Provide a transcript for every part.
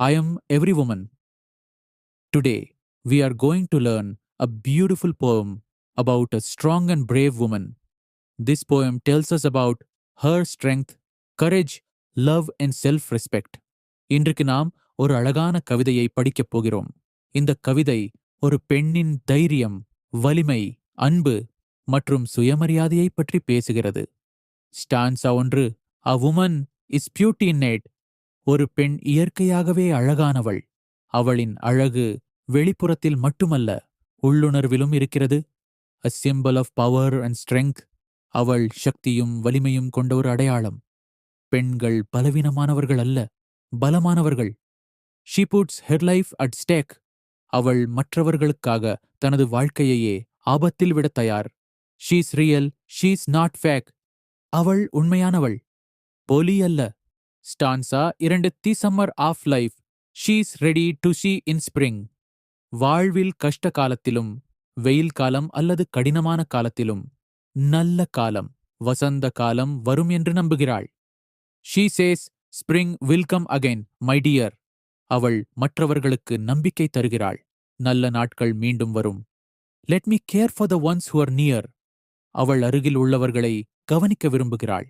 I am every woman. Today, we are going to learn a beautiful poem about a strong and brave woman. This poem tells us about her strength, courage, love and self-respect. இன்றைக்கு நாம் ஒரு அழகான கவிதையை படிக்கப் போகிறோம். இந்த கவிதை ஒரு பெண்ணின் தைரியம், வலிமை, அன்பு மற்றும் சுயமரியாதையை பற்றி பேசுகிறது. Stanza 1. A woman is beauty innate. ஒரு பெண் இயற்கையாகவே அழகானவள். அவளின் அழகு வெளிப்புறத்தில் மட்டுமல்ல, உள்ளுணர்விலும் இருக்கிறது. A symbol of power and strength. அவள் சக்தியும் வலிமையும் கொண்ட ஒரு அடையாளம். பெண்கள் பலவீனமானவர்கள் அல்ல, பலமானவர்கள். She puts her life at stake. அவள் மற்றவர்களுக்காக தனது வாழ்க்கையையே ஆபத்தில் விட தயார். She's real, she's not fake. அவள் உண்மையானவள், போலி அல்ல. Stanza 2. The summer of life. She's ready to see in spring. வாழ்வில் கஷ்ட காலத்திலும், வெயில் காலம் அல்லது கடினமான காலத்திலும், நல்ல காலம், வசந்த காலம் வரும் என்று நம்புகிறாள். She says spring will come again my dear. அவள் மற்றவர்களுக்கு நம்பிக்கை தருகிறாள். நல்ல நாட்கள் மீண்டும் வரும். Let me care for the ones who are near. அவள் அருகில் உள்ளவர்களை கவனிக்க விரும்புகிறாள்.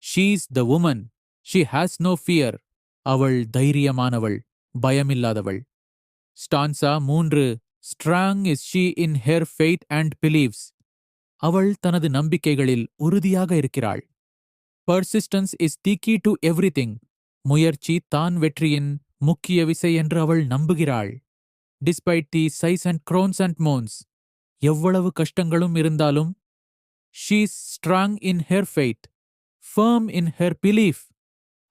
She's the woman. She has no fear. அவள் தைரியமானவள், பயமில்லாதவள். Stanza 3. Strong is she in her faith and believes. அவள் தனது நம்பிக்கைகளில் உறுதியாக இருக்கிறாள். Persistence is the key to everything. முயற்சி தான் வெற்றியின் முக்கிய விசை என்று அவள் நம்புகிறாள். Despite the sighs and groans and moans. எவ்வளவு கஷ்டங்களும் இருந்தாலும் she's strong in her faith, firm in her belief.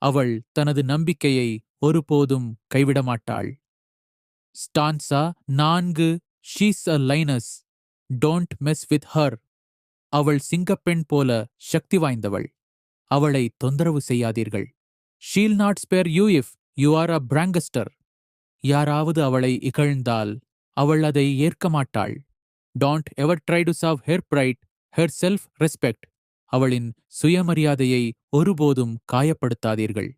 அவள் தனது நம்பிக்கையை ஒருபோதும் கைவிடமாட்டாள். Stanza 4. She's a lioness. Don't mess with her. அவள் சிங்கப்பெண் போல சக்தி வாய்ந்தவள். அவளை தொந்தரவு செய்யாதீர்கள். She'll not spare you if you are a prankster. யாராவது அவளை இகழ்ந்தால் அவள் அதை ஏற்க மாட்டாள். Don't ever try to serve her pride, her self respect. அவளின் சுயமரியாதையை ஒருபோதும் காயப்படுத்தாதீர்கள்.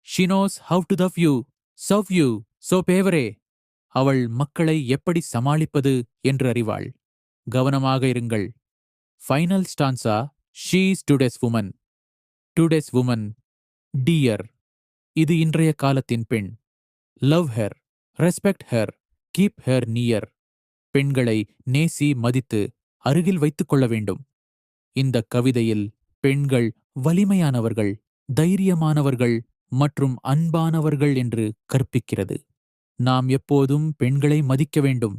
She knows how to love you, serve you, so beware. அவள் மக்களை எப்படி சமாளிப்பது என்று அறிவாள். கவனமாக இருங்கள். Final stanza. She's today's woman. Today's woman, dear. இது இன்றைய காலத்தின் பெண். Love her, respect her, keep her near. பெண்களை நேசி, மதித்து அருகில் வைத்துக் கொள்ள வேண்டும். இந்த கவிதையில் பெண்கள் வலிமையானவர்கள், தைரியமானவர்கள் மற்றும் அன்பானவர்கள் என்று கற்பிக்கிறது. நாம் எப்போதும் பெண்களை மதிக்க வேண்டும்.